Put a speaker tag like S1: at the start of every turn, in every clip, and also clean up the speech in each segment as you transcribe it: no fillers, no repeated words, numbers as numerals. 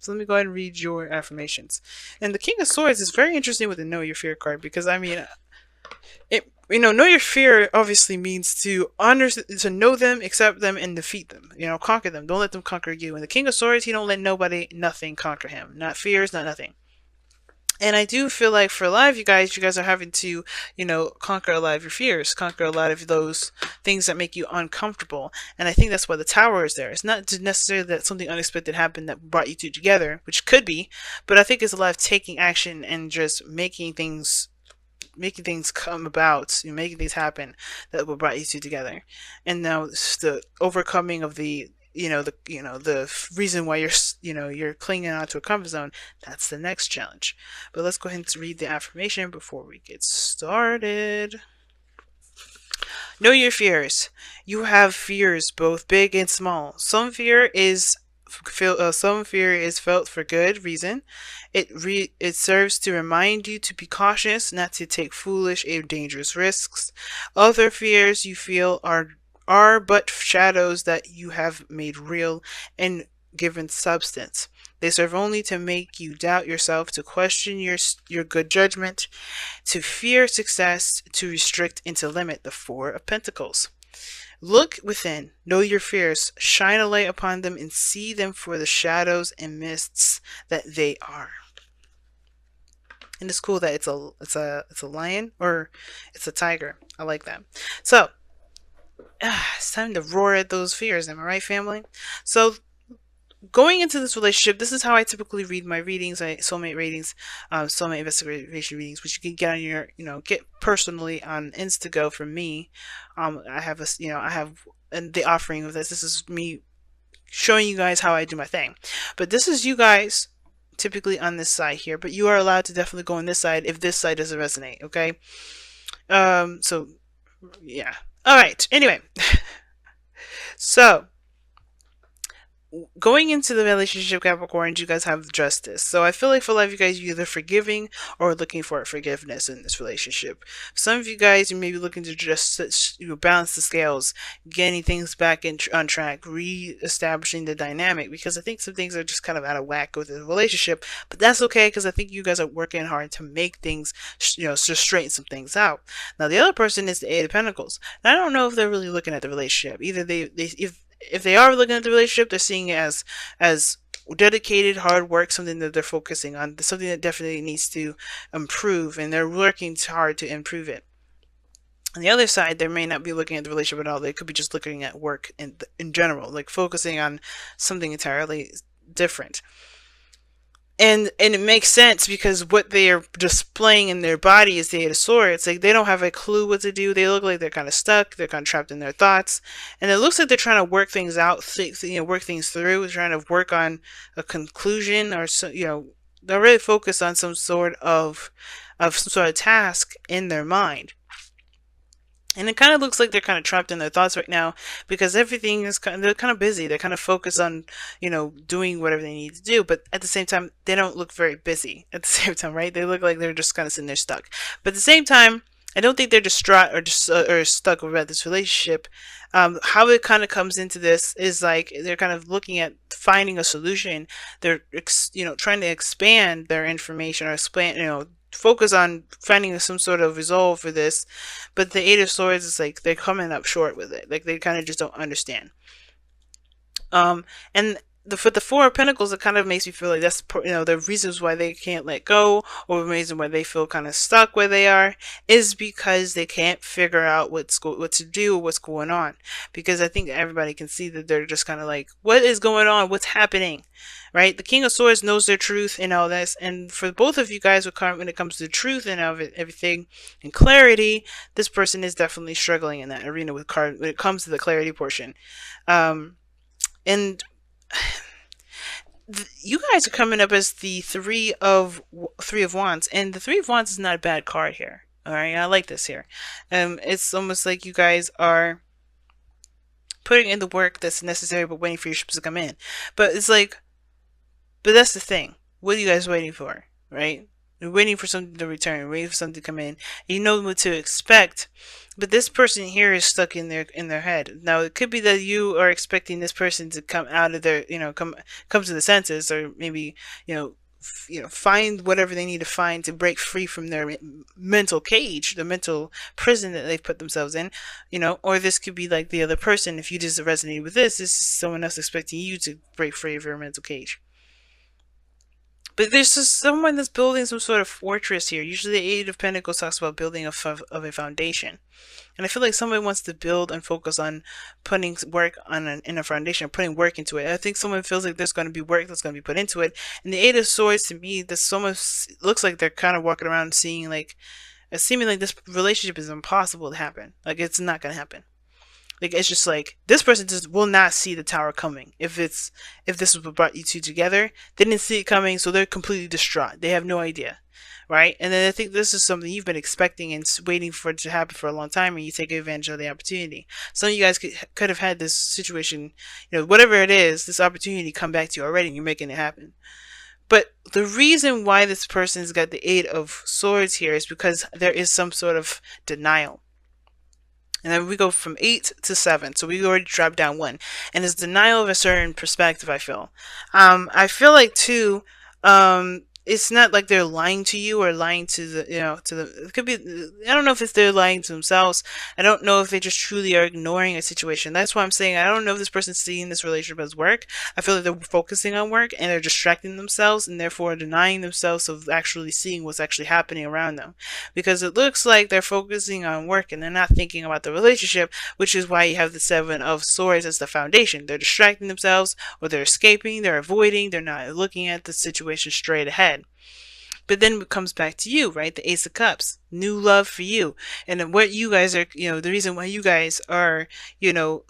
S1: So let me go ahead and read your affirmations. And the King of Swords is very interesting with the Know Your Fear card, because I mean, know your fear obviously means to know them, accept them, and defeat them. Conquer them. Don't let them conquer you. And the King of Swords, he don't let nobody, nothing conquer him. Not fears, not nothing. And I do feel like for a lot of you guys are having to, conquer a lot of your fears, conquer a lot of those things that make you uncomfortable. And I think that's why the tower is there. It's not necessarily that something unexpected happened that brought you two together, which could be, but I think it's a lot of taking action and just making things come about, making things happen that will brought you two together. And now it's the overcoming of the reason why you're clinging on to a comfort zone. That's the next challenge. But let's go ahead and read the affirmation before we get started. Know your fears. You have fears, both big and small. Some fear is felt for good reason. It serves to remind you to be cautious, not to take foolish or dangerous risks. Other fears you feel are but shadows that you have made real and given substance. They serve only to make you doubt yourself, to question your good judgment, to fear success, to restrict and to limit. The Four of Pentacles. Look within, know your fears, shine a light upon them, and see them for the shadows and mists that they are. And it's cool that it's a lion, or it's a tiger. I like that. So it's time to roar at those fears. Am I right, family? So going into this relationship, this is how I typically read my readings, soulmate readings, soulmate investigation readings, which you can get on your, get personally on Instago from me. I have the offering of this. This is me showing you guys how I do my thing. But this is you guys typically on this side here, but you are allowed to definitely go on this side if this side doesn't resonate, okay? So, yeah. All right, anyway. So, going into the relationship, Capricorn, you guys have justice. So I feel like for a lot of you guys, you're either forgiving or looking for forgiveness in this relationship. Some of you guys, you may be looking to just balance the scales, getting things back on track, re-establishing the dynamic, because I think some things are just kind of out of whack with the relationship. But that's okay, because I think you guys are working hard to make things, to straighten some things out. Now the other person is the Eight of Pentacles. And I don't know if they're really looking at the relationship. Either if they are looking at the relationship, they're seeing it as dedicated hard work, something that they're focusing on, something that definitely needs to improve, and they're working hard to improve it. On the other side, they may not be looking at the relationship at all. They could be just looking at work in general, like focusing on something entirely different. And it makes sense, because what they are displaying in their body is the Eight of Swords. Like, they don't have a clue what to do. They look like they're kind of stuck. They're kind of trapped in their thoughts. And it looks like they're trying to work things out, work things through, trying to work on a conclusion, or they're really focused on some sort of task in their mind. And it kind of looks like they're kind of trapped in their thoughts right now, because everything is they're kind of busy. They're kind of focused on, doing whatever they need to do. But at the same time, they don't look very busy at the same time, right? They look like they're just kind of sitting there stuck. But at the same time, I don't think they're distraught or just or stuck about this relationship. How it kind of comes into this is like they're kind of looking at finding a solution. They're trying to expand their information, or expand, focus on finding some sort of resolve for this. But the Eight of Swords is like they're coming up short with it. Like, they kind of just don't understand. And for the Four of Pentacles, it kind of makes me feel like that's the reasons why they can't let go, or the reason why they feel kind of stuck where they are, is because they can't figure out what to do, what's going on. Because I think everybody can see that they're just kind of like, what is going on? What's happening? Right? The King of Swords knows their truth and all this, and for both of you guys, when it comes to truth and everything and clarity, this person is definitely struggling in that arena when it comes to the clarity portion. And you guys are coming up as the Three of Wands, and the Three of Wands is not a bad card here. All right, I like this here. It's almost like you guys are putting in the work that's necessary, but waiting for your ships to come in. But it's like, but that's the thing. What are you guys waiting for, right? They're waiting for something to return, waiting for something to come in. You know what to expect, but this person here is stuck in their head. Now it could be that you are expecting this person to come out of their, come to the senses, or maybe you know find whatever they need to find to break free from their mental cage, the mental prison that they've put themselves in. Or this could be like the other person. If you just resonate with this is someone else expecting you to break free of your mental cage. But there's just someone that's building some sort of fortress here. Usually the Eight of Pentacles talks about building of a foundation. And I feel like somebody wants to build and focus on putting work in a foundation, putting work into it. I think someone feels like there's going to be work that's going to be put into it. And the Eight of Swords, to me, this almost looks like they're kind of walking around seeing like, seeming like this relationship is impossible to happen. Like it's not going to happen. Like it's just like this person just will not see the tower coming. If this is what brought you two together, they didn't see it coming, so they're completely distraught. They have no idea, right? And then I think this is something you've been expecting and waiting for it to happen for a long time, and you take advantage of the opportunity. Some of you guys could have had this situation, whatever it is, this opportunity come back to you already, and you're making it happen. But the reason why this person's got the Eight of Swords here is because there is some sort of denial. And then we go from 8 to 7. So we already dropped down 1. And it's denial of a certain perspective, I feel. I feel like, too, it's not like they're lying to you or lying to it could be, I don't know if they're lying to themselves. I don't know if they just truly are ignoring a situation. That's why I'm saying I don't know if this person's seeing this relationship as work. I feel like they're focusing on work and they're distracting themselves and therefore denying themselves of actually seeing what's actually happening around them. Because it looks like they're focusing on work and they're not thinking about the relationship, which is why you have the Seven of Swords as the foundation. They're distracting themselves, or they're escaping, they're avoiding, they're not looking at the situation straight ahead. But then it comes back to you, right? The Ace of Cups, new love for you. And then what you guys are, the reason why you guys are,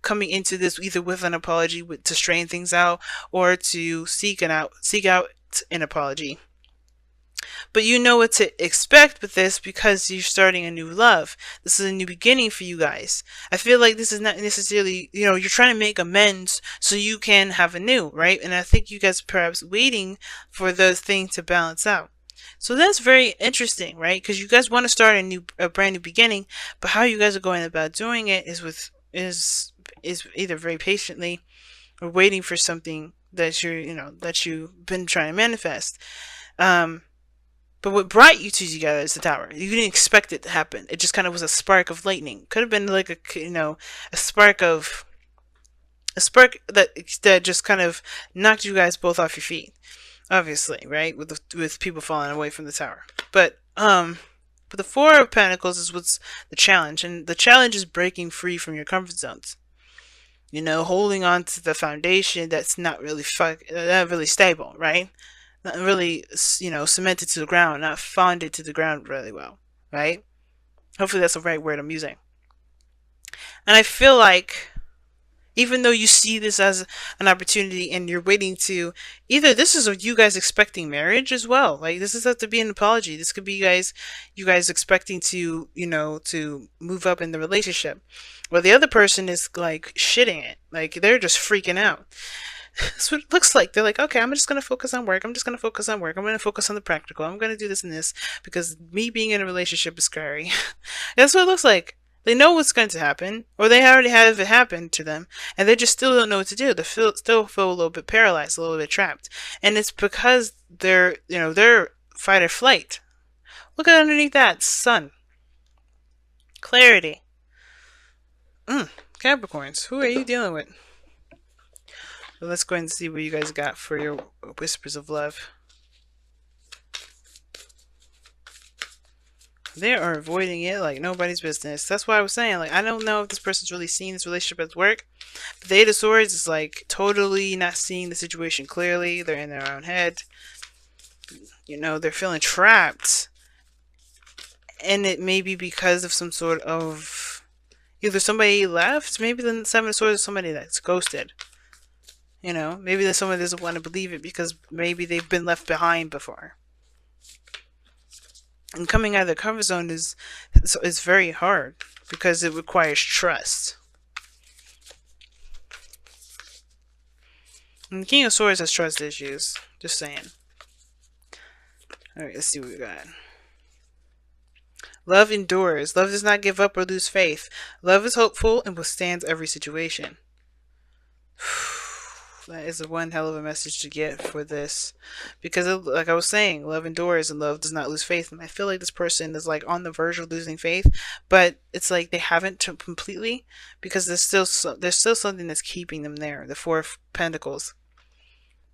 S1: coming into this either with an apology to straighten things out, or to seek out an apology. But you know what to expect with this because you're starting a new love. This is a new beginning for you guys. I feel like this is not necessarily, you're trying to make amends so you can have a new, right? And I think you guys are perhaps waiting for those things to balance out. So that's very interesting, right? Because you guys want to start a brand new beginning, but how you guys are going about doing it is either very patiently or waiting for something that that you've been trying to manifest. But what brought you two together is the tower. You didn't expect it to happen. It just kind of was a spark of lightning. Could have been like a spark that just kind of knocked you guys both off your feet. Obviously, right? With people falling away from the tower. But the Four of Pentacles is what's the challenge, and the challenge is breaking free from your comfort zones. Holding on to the foundation that's not really stable, right? Not really, cemented to the ground, not founded to the ground really well, right? Hopefully that's the right word I'm using. And I feel like, even though you see this as an opportunity and you're waiting to, either this is you guys expecting marriage as well. Like this doesn't have to be an apology. This could be you guys expecting to, to move up in the relationship. Well, the other person is like shitting it. Like they're just freaking out. That's what it looks like. They're like, okay, I'm just going to focus on work. I'm just going to focus on work. I'm going to focus on the practical. I'm going to do this and this because me being in a relationship is scary. That's what it looks like. They know what's going to happen, or they already have it happen to them, and they just still don't know what to do. They still feel a little bit paralyzed, a little bit trapped. And it's because they're fight or flight. Look at underneath that. Sun. Clarity. Capricorns, who are you dealing with? Well, let's go ahead and see what you guys got for your whispers of love. They are avoiding it like nobody's business. That's why I was saying, like, I don't know if this person's really seeing this relationship as work. But the Eight of Swords is like totally not seeing the situation clearly. They're in their own head. They're feeling trapped. And it may be because of some sort of, either somebody left, maybe the Seven of Swords is somebody that's ghosted. Maybe there's someone that doesn't want to believe it because maybe they've been left behind before. And coming out of the comfort zone is very hard because it requires trust. And the King of Swords has trust issues. Just saying. All right, let's see what we got. Love endures. Love does not give up or lose faith. Love is hopeful and withstands every situation. That is a one hell of a message to get for this, because like I was saying, love endures and love does not lose faith. And I feel like this person is like on the verge of losing faith, but it's like they haven't completely, because there's still something that's keeping them there. The Four of Pentacles.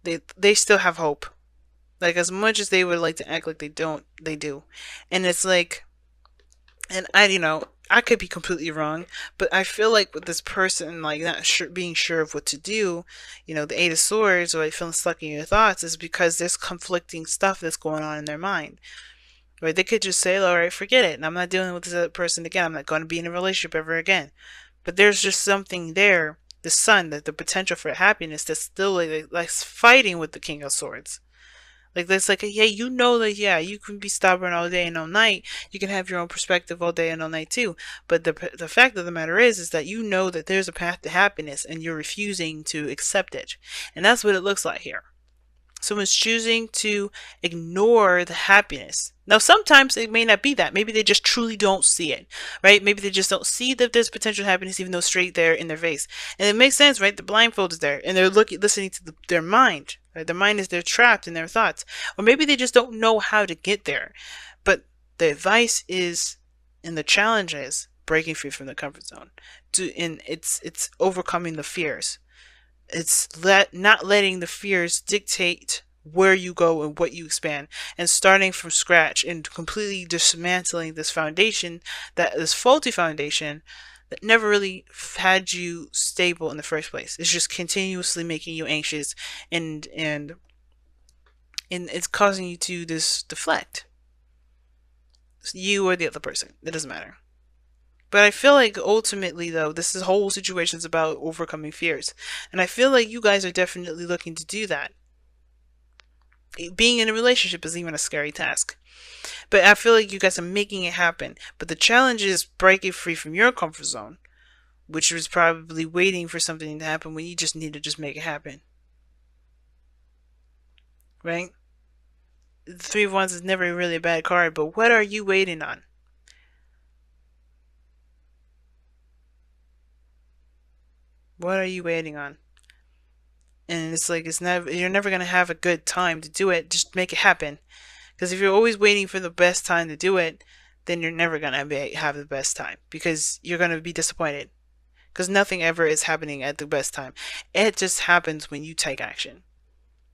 S1: They still have hope. Like, as much as they would like to act like they don't, they do. And it's like, and I could be completely wrong, but I feel like with this person, like, not sure, being sure of what to do, the Eight of Swords, or like feeling stuck in your thoughts, is because there's conflicting stuff that's going on in their mind. Right? They could just say, all right, forget it, and I'm not dealing with this other person again. I'm not going to be in a relationship ever again. But there's just something there, the sun, that the potential for happiness, that's still like fighting with the King of Swords. Like, that's like, yeah, that, yeah, you can be stubborn all day and all night. You can have your own perspective all day and all night too. But the fact of the matter is that you know that there's a path to happiness, and you're refusing to accept it. And that's what it looks like here. Someone's choosing to ignore the happiness. Now, sometimes it may not be that. Maybe they just truly don't see it, right? Maybe they just don't see that there's potential happiness, even though it's straight there in their face. And it makes sense, right? The blindfold is there, and they're listening to their mind. Right? Their mind is, they're trapped in their thoughts. Or maybe they just don't know how to get there. But the advice is, and the challenge is, breaking free from the comfort zone. And it's overcoming the fears. It's not letting the fears dictate where you go and what you expand, and starting from scratch and completely dismantling this foundation, this faulty foundation that never really had you stable in the first place. It's just continuously making you anxious, and it's causing you to deflect. You or the other person, it doesn't matter. But I feel like ultimately, though, this whole situation is about overcoming fears. And I feel like you guys are definitely looking to do that. Being in a relationship is even a scary task. But I feel like you guys are making it happen. But the challenge is breaking free from your comfort zone, which was probably waiting for something to happen when you just need to just make it happen. Right? The Three of Wands is never really a bad card, but what are you waiting on? What are you waiting on? And it's like, you're never going to have a good time to do it. Just make it happen. Because if you're always waiting for the best time to do it, then you're never going to have the best time, because you're going to be disappointed. Because nothing ever is happening at the best time. It just happens when you take action.